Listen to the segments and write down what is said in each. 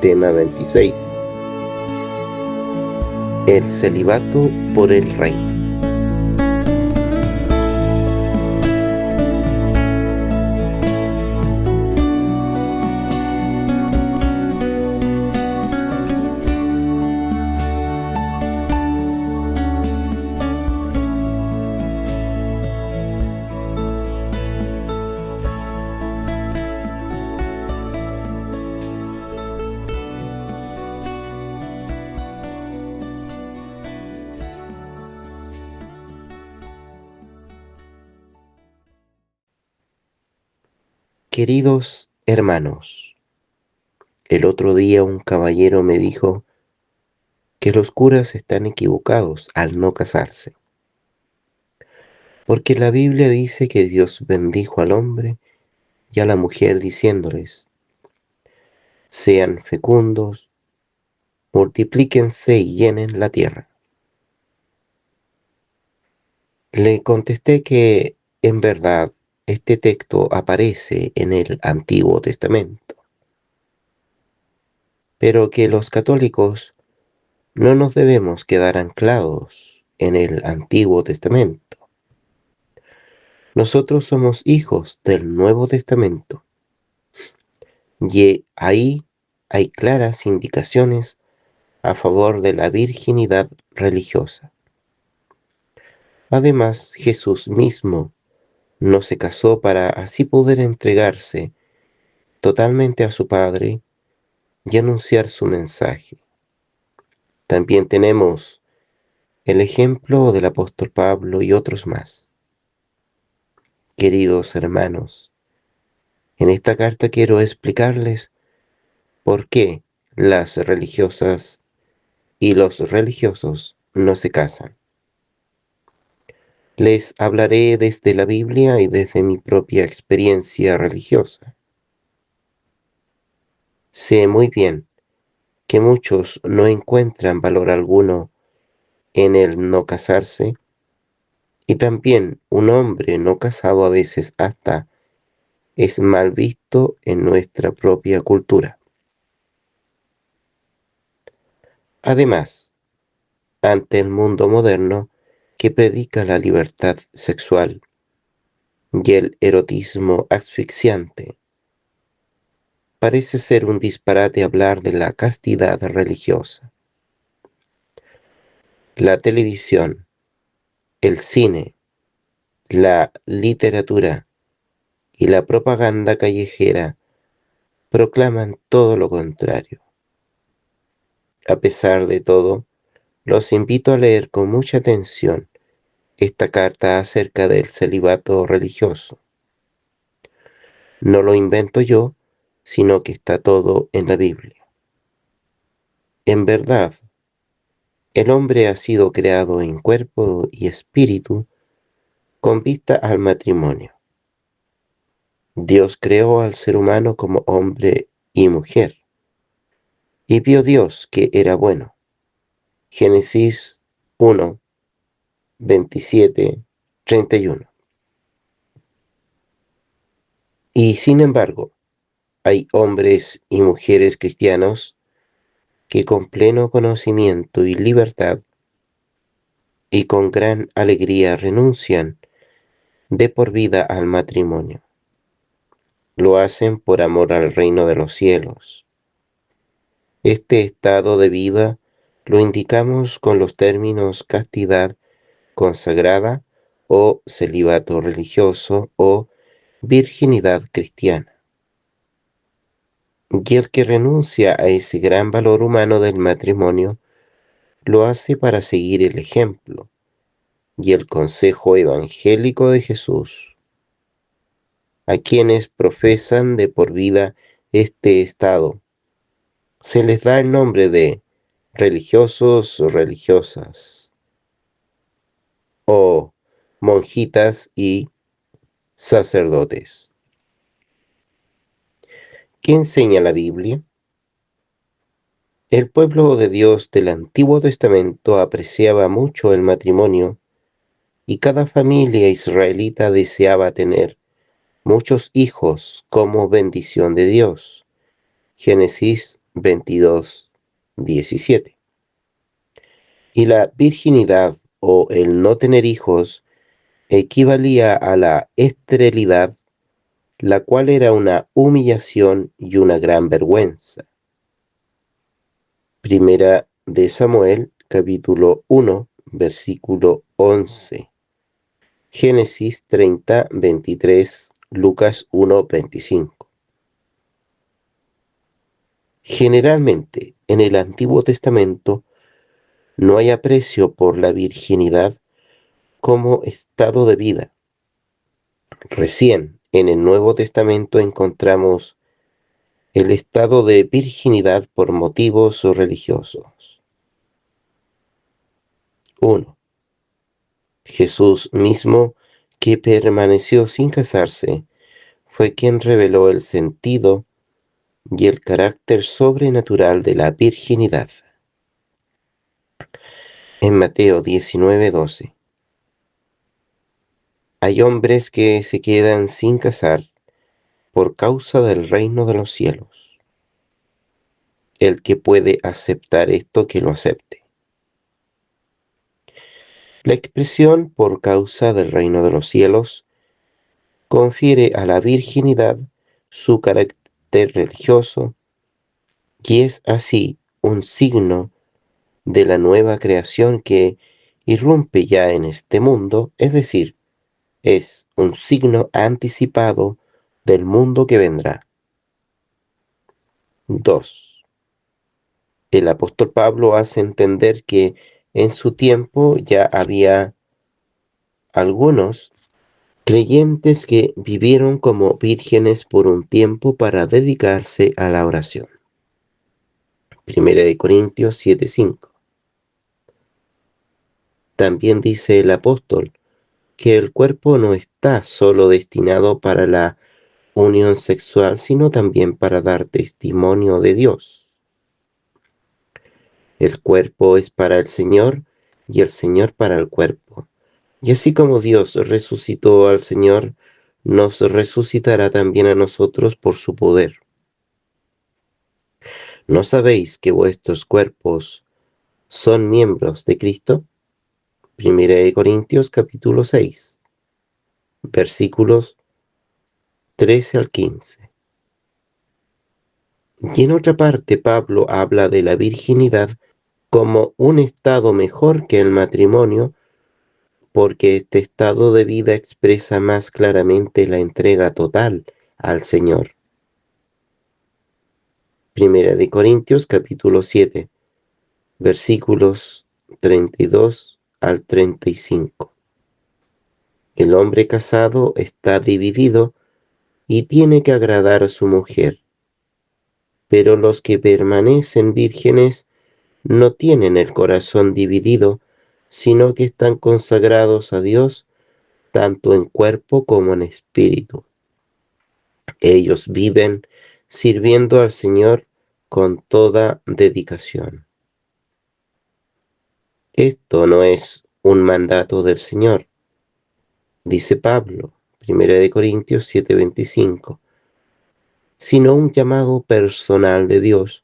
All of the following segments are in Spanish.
Tema 26. El celibato por el rey. Queridos hermanos, el otro día un caballero me dijo que los curas están equivocados al no casarse, porque la Biblia dice que Dios bendijo al hombre y a la mujer diciéndoles: sean fecundos, multiplíquense y llenen la tierra. Le contesté que en verdad este texto aparece en el Antiguo Testamento, pero que los católicos no nos debemos quedar anclados en el Antiguo Testamento. Nosotros somos hijos del Nuevo Testamento y ahí hay claras indicaciones a favor de la virginidad religiosa. Además, Jesús mismo no se casó para así poder entregarse totalmente a su Padre y anunciar su mensaje. También tenemos el ejemplo del apóstol Pablo y otros más. Queridos hermanos, en esta carta quiero explicarles por qué las religiosas y los religiosos no se casan. Les hablaré desde la Biblia y desde mi propia experiencia religiosa. Sé muy bien que muchos no encuentran valor alguno en el no casarse, y también un hombre no casado a veces hasta es mal visto en nuestra propia cultura. Además, ante el mundo moderno que predica la libertad sexual y el erotismo asfixiante, parece ser un disparate hablar de la castidad religiosa. La televisión, el cine, la literatura y la propaganda callejera proclaman todo lo contrario. A pesar de todo, los invito a leer con mucha atención esta carta acerca del celibato religioso. No lo invento yo, sino que está todo en la Biblia. En verdad, el hombre ha sido creado en cuerpo y espíritu con vista al matrimonio. Dios creó al ser humano como hombre y mujer, y vio Dios que era bueno. Génesis 1, 27, 31. Y sin embargo, hay hombres y mujeres cristianos que con pleno conocimiento y libertad y con gran alegría renuncian de por vida al matrimonio. Lo hacen por amor al reino de los cielos. Este estado de vida lo indicamos con los términos castidad consagrada o celibato religioso o virginidad cristiana. Y el que renuncia a ese gran valor humano del matrimonio lo hace para seguir el ejemplo y el consejo evangélico de Jesús. A quienes profesan de por vida este estado, se les da el nombre de religiosos o religiosas, o monjitas y sacerdotes. ¿Qué enseña la Biblia? El pueblo de Dios del Antiguo Testamento apreciaba mucho el matrimonio y cada familia israelita deseaba tener muchos hijos como bendición de Dios. Génesis 22:17. Y la virginidad o el no tener hijos equivalía a la esterilidad, la cual era una humillación y una gran vergüenza. Primera de Samuel, capítulo 1, versículo 11. Génesis 30:23, Lucas 1:25. Generalmente, en el Antiguo Testamento no hay aprecio por la virginidad como estado de vida. Recién en el Nuevo Testamento encontramos el estado de virginidad por motivos religiosos. 1. Jesús mismo, que permaneció sin casarse, fue quien reveló el sentido y el carácter sobrenatural de la virginidad. En Mateo 19:12. Hay hombres que se quedan sin casar por causa del reino de los cielos. El que puede aceptar esto, que lo acepte. La expresión por causa del reino de los cielos confiere a la virginidad su carácter religioso y es así un signo de la nueva creación que irrumpe ya en este mundo, es decir, es un signo anticipado del mundo que vendrá. 2. El apóstol Pablo hace entender que en su tiempo ya había algunos creyentes que vivieron como vírgenes por un tiempo para dedicarse a la oración. Primera de Corintios 7:5. También dice el apóstol que el cuerpo no está solo destinado para la unión sexual, sino también para dar testimonio de Dios. El cuerpo es para el Señor y el Señor para el cuerpo. Y así como Dios resucitó al Señor, nos resucitará también a nosotros por su poder. ¿No sabéis que vuestros cuerpos son miembros de Cristo? Primera de Corintios capítulo 6, versículos 13 al 15. Y en otra parte Pablo habla de la virginidad como un estado mejor que el matrimonio, porque este estado de vida expresa más claramente la entrega total al Señor. Primera de Corintios capítulo 7, versículos 32 al 35. El hombre casado está dividido y tiene que agradar a su mujer, pero los que permanecen vírgenes no tienen el corazón dividido, sino que están consagrados a Dios tanto en cuerpo como en espíritu. Ellos viven sirviendo al Señor con toda dedicación. Esto no es un mandato del Señor, dice Pablo, 1 Corintios 7:25, sino un llamado personal de Dios,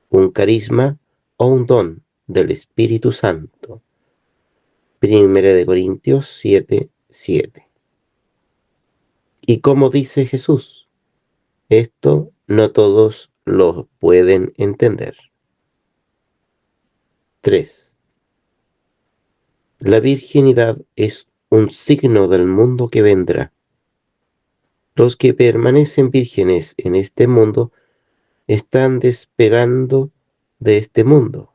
un carisma o un don del Espíritu Santo. 1 Corintios 7:7. Y como dice Jesús, esto no todos lo pueden entender. 3. La virginidad es un signo del mundo que vendrá. Los que permanecen vírgenes en este mundo están despegando de este mundo.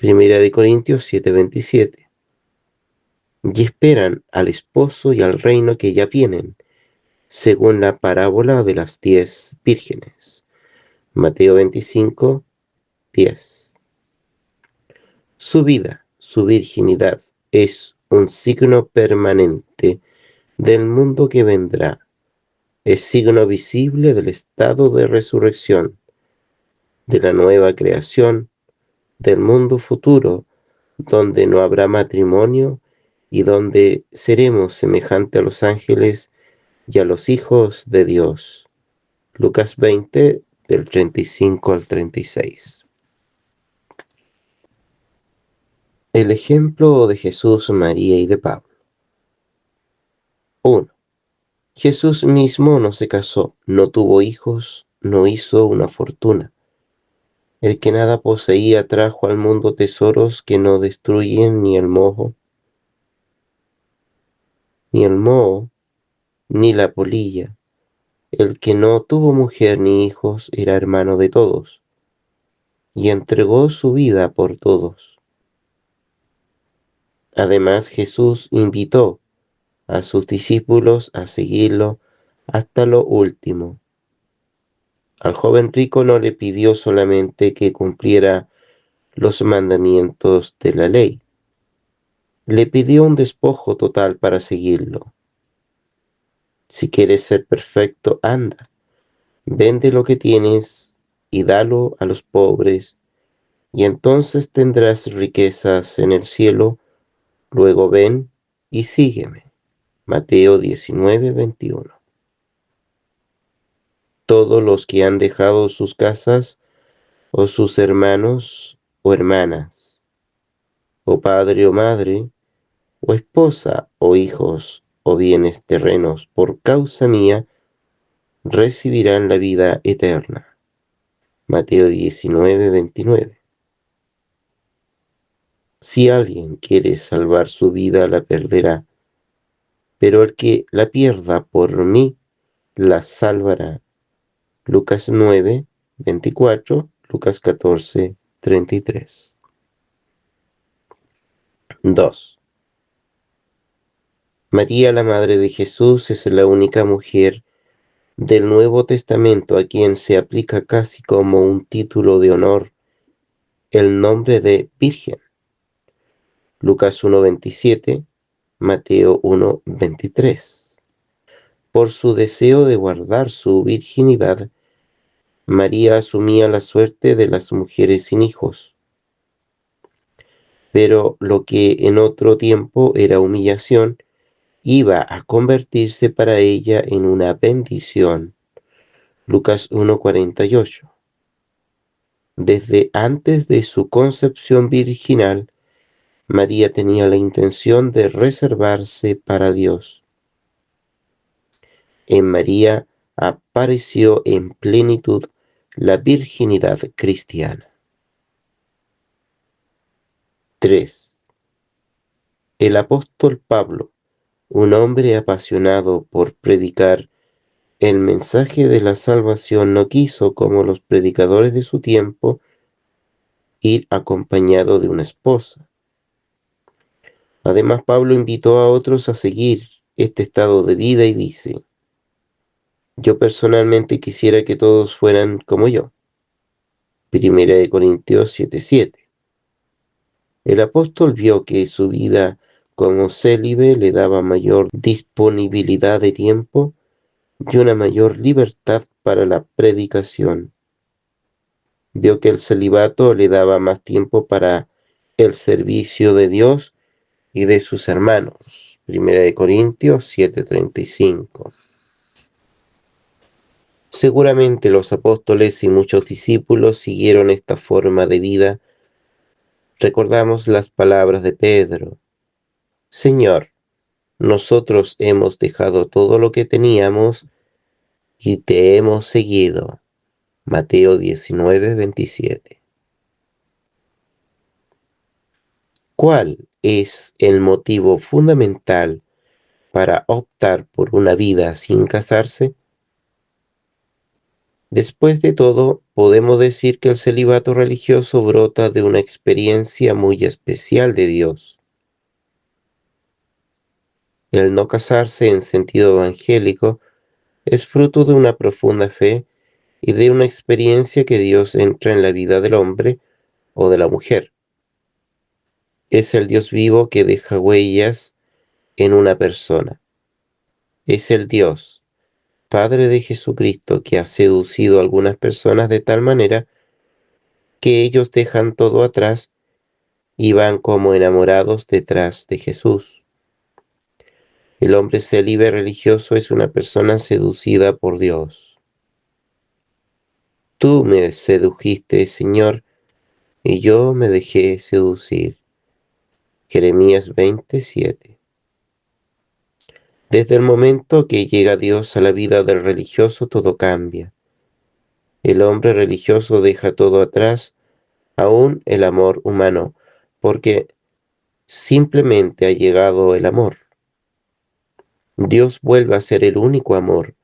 1 Corintios 7:27. Y esperan al esposo y al reino que ya vienen, según la parábola de las 10 vírgenes. Mateo 25:10. Su vida, su virginidad, es un signo permanente del mundo que vendrá. Es signo visible del estado de resurrección, de la nueva creación, del mundo futuro, donde no habrá matrimonio y donde seremos semejantes a los ángeles y a los hijos de Dios. Lucas 20, del 35 al 36. El ejemplo de Jesús, María y de Pablo. 1. Jesús mismo no se casó, no tuvo hijos, no hizo una fortuna. El que nada poseía trajo al mundo tesoros que no destruyen ni el moho, ni la polilla. El que no tuvo mujer ni hijos era hermano de todos, y entregó su vida por todos. Además, Jesús invitó a sus discípulos a seguirlo hasta lo último. Al joven rico no le pidió solamente que cumpliera los mandamientos de la ley, le pidió un despojo total para seguirlo. Si quieres ser perfecto, anda, vende lo que tienes y dalo a los pobres, y entonces tendrás riquezas en el cielo. Luego ven y sígueme. Mateo 19:21. Todos los que han dejado sus casas, o sus hermanos o hermanas, o padre o madre, o esposa o hijos, o bienes terrenos, por causa mía, recibirán la vida eterna. Mateo 19:29. Si alguien quiere salvar su vida, la perderá, pero el que la pierda por mí, la salvará. Lucas 9:24, Lucas 14:33. 2. María, la Madre de Jesús, es la única mujer del Nuevo Testamento a quien se aplica casi como un título de honor el nombre de Virgen. Lucas 1:27, Mateo 1:23. Por su deseo de guardar su virginidad, María asumía la suerte de las mujeres sin hijos. Pero lo que en otro tiempo era humillación, iba a convertirse para ella en una bendición. Lucas 1:48. Desde antes de su concepción virginal, María tenía la intención de reservarse para Dios. En María apareció en plenitud la virginidad cristiana. 3. El apóstol Pablo, un hombre apasionado por predicar el mensaje de la salvación, no quiso, como los predicadores de su tiempo, ir acompañado de una esposa. Además, Pablo invitó a otros a seguir este estado de vida y dice: yo personalmente quisiera que todos fueran como yo. Primera de Corintios 7:7. El apóstol vio que su vida como célibe le daba mayor disponibilidad de tiempo y una mayor libertad para la predicación. Vio que el celibato le daba más tiempo para el servicio de Dios y de sus hermanos. Primera de Corintios 7:35. Seguramente los apóstoles y muchos discípulos siguieron esta forma de vida. Recordamos las palabras de Pedro: Señor, nosotros hemos dejado todo lo que teníamos y te hemos seguido. Mateo 19:27. ¿Cuál es el motivo fundamental para optar por una vida sin casarse? Después de todo, podemos decir que el celibato religioso brota de una experiencia muy especial de Dios. El no casarse en sentido evangélico es fruto de una profunda fe y de una experiencia que Dios entra en la vida del hombre o de la mujer. Es el Dios vivo que deja huellas en una persona. Es el Dios, Padre de Jesucristo, que ha seducido a algunas personas de tal manera que ellos dejan todo atrás y van como enamorados detrás de Jesús. El hombre célibe religioso es una persona seducida por Dios. Tú me sedujiste, Señor, y yo me dejé seducir. Jeremías 27. Desde el momento que llega Dios a la vida del religioso, todo cambia. El hombre religioso deja todo atrás, aún el amor humano, porque simplemente ha llegado el amor. Dios vuelve a ser el único amor.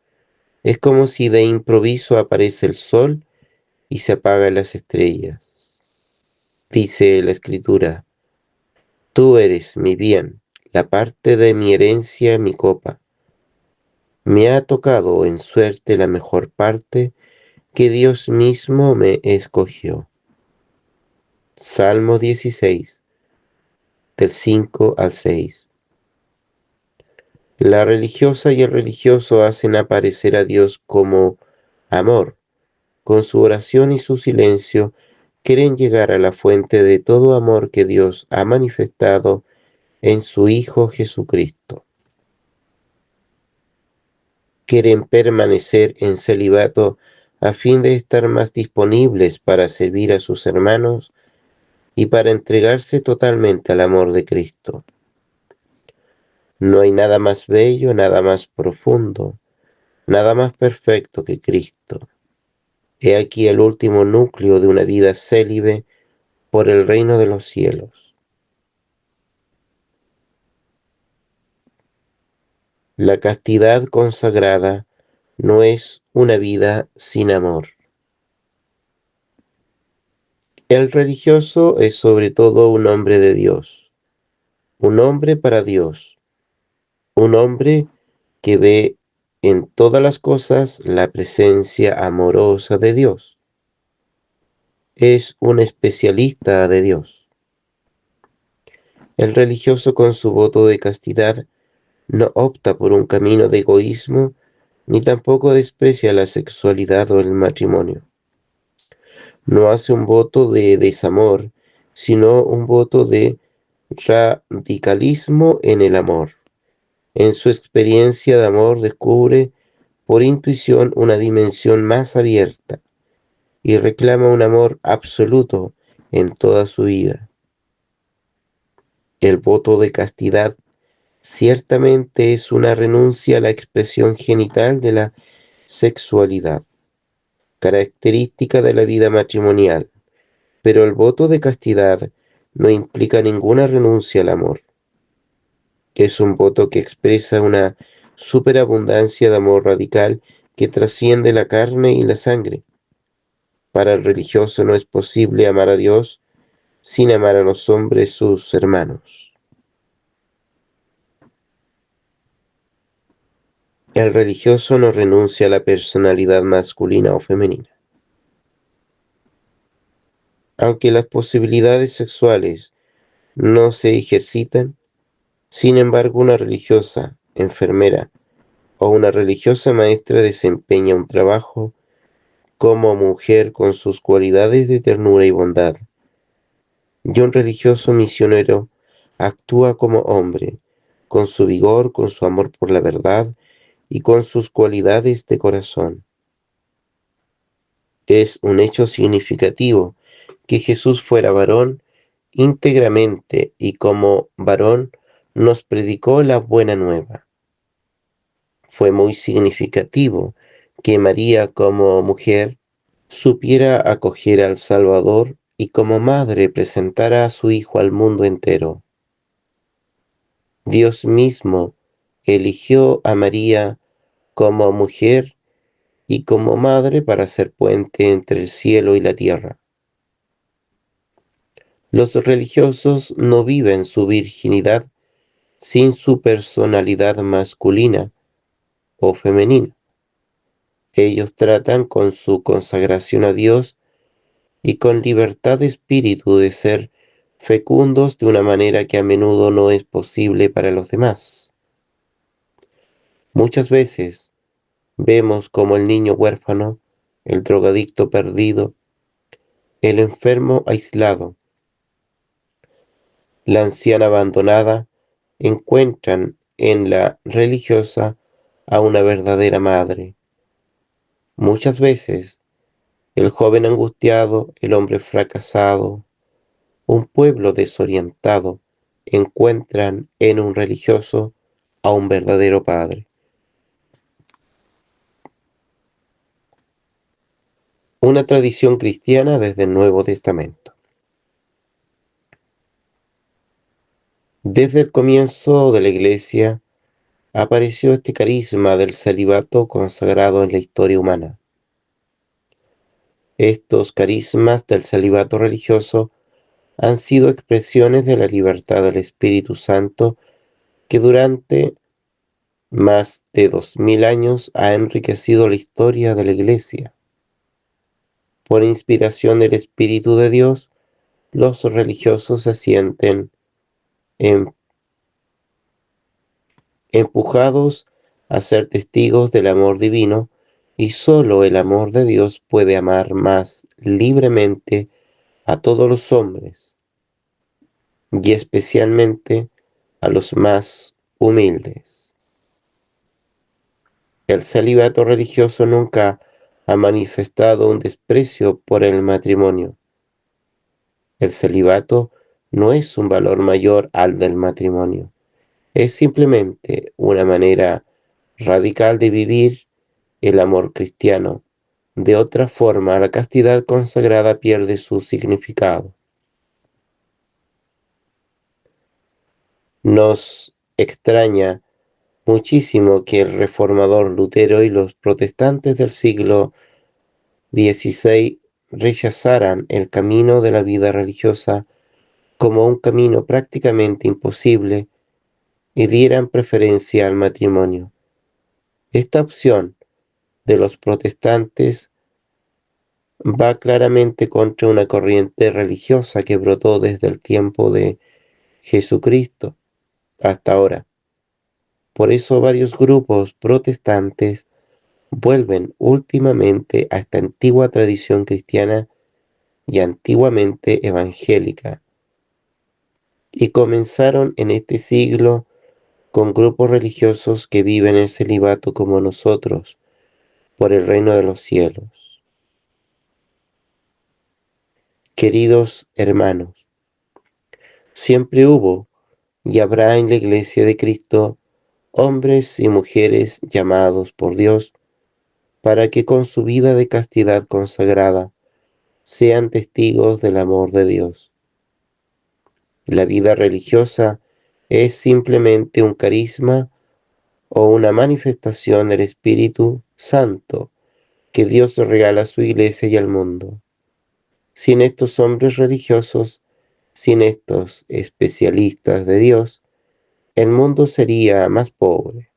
Es como si de improviso aparece el sol y se apagan las estrellas. Dice la Escritura: Tú eres mi bien, la parte de mi herencia, mi copa. Me ha tocado en suerte la mejor parte que Dios mismo me escogió. Salmo 16, del 5 al 6. La religiosa y el religioso hacen aparecer a Dios como amor. Con su oración y su silencio quieren llegar a la fuente de todo amor que Dios ha manifestado en su Hijo Jesucristo. Quieren permanecer en celibato a fin de estar más disponibles para servir a sus hermanos y para entregarse totalmente al amor de Cristo. No hay nada más bello, nada más profundo, nada más perfecto que Cristo. He aquí el último núcleo de una vida célibe por el reino de los cielos. La castidad consagrada no es una vida sin amor. El religioso es sobre todo un hombre de Dios, un hombre para Dios, un hombre que ve en todas las cosas la presencia amorosa de Dios. Es un especialista de Dios. El religioso, con su voto de castidad, no opta por un camino de egoísmo, ni tampoco desprecia la sexualidad o el matrimonio. No hace un voto de desamor, sino un voto de radicalismo en el amor. En su experiencia de amor descubre por intuición una dimensión más abierta y reclama un amor absoluto en toda su vida. El voto de castidad ciertamente es una renuncia a la expresión genital de la sexualidad, característica de la vida matrimonial, pero el voto de castidad no implica ninguna renuncia al amor. Es un voto que expresa una superabundancia de amor radical que trasciende la carne y la sangre. Para el religioso no es posible amar a Dios sin amar a los hombres sus hermanos. El religioso no renuncia a la personalidad masculina o femenina. Aunque las posibilidades sexuales no se ejercitan, sin embargo, una religiosa, enfermera o una religiosa maestra desempeña un trabajo como mujer con sus cualidades de ternura y bondad, y un religioso misionero actúa como hombre, con su vigor, con su amor por la verdad y con sus cualidades de corazón. Es un hecho significativo que Jesús fuera varón íntegramente y como varón nos predicó la buena nueva. Fue muy significativo que María como mujer supiera acoger al Salvador y como madre presentara a su Hijo al mundo entero. Dios mismo eligió a María como mujer y como madre para ser puente entre el cielo y la tierra. Los religiosos no viven su virginidad sin su personalidad masculina o femenina. Ellos tratan con su consagración a Dios y con libertad de espíritu de ser fecundos de una manera que a menudo no es posible para los demás. Muchas veces vemos como el niño huérfano, el drogadicto perdido, el enfermo aislado, la anciana abandonada, encuentran en la religiosa a una verdadera madre. Muchas veces El joven angustiado, el hombre fracasado, un pueblo desorientado, encuentran en un religioso a un verdadero padre. Una tradición cristiana desde el Nuevo Testamento. Desde el comienzo de la Iglesia apareció este carisma del celibato consagrado en la historia humana. Estos carismas del celibato religioso han sido expresiones de la libertad del Espíritu Santo que durante más de 2000 años ha enriquecido la historia de la Iglesia. Por inspiración del Espíritu de Dios, los religiosos se sienten em- empujados a ser testigos del amor divino, y solo el amor de Dios puede amar más libremente a todos los hombres, y especialmente a los más humildes. El celibato religioso nunca ha manifestado un desprecio por el matrimonio. El celibato no es un valor mayor al del matrimonio. Es simplemente una manera radical de vivir el amor cristiano. De otra forma, la castidad consagrada pierde su significado. Nos extraña muchísimo que el reformador Lutero y los protestantes del siglo XVI rechazaran el camino de la vida religiosa como un camino prácticamente imposible y dieran preferencia al matrimonio. Esta opción de los protestantes va claramente contra una corriente religiosa que brotó desde el tiempo de Jesucristo hasta ahora. Por eso varios grupos protestantes vuelven últimamente a esta antigua tradición cristiana y antiguamente evangélica, y comenzaron en este siglo con grupos religiosos que viven el celibato como nosotros, por el reino de los cielos. Queridos hermanos, siempre hubo y habrá en la Iglesia de Cristo hombres y mujeres llamados por Dios para que con su vida de castidad consagrada sean testigos del amor de Dios. La vida religiosa es simplemente un carisma o una manifestación del Espíritu Santo que Dios regala a su iglesia y al mundo. Sin estos hombres religiosos, sin estos especialistas de Dios, el mundo sería más pobre.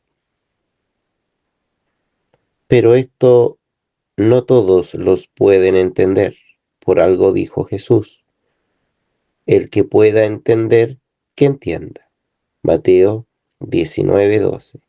Pero esto no todos los pueden entender. Por algo dijo Jesús: el que pueda entender, que entienda. Mateo 19:12.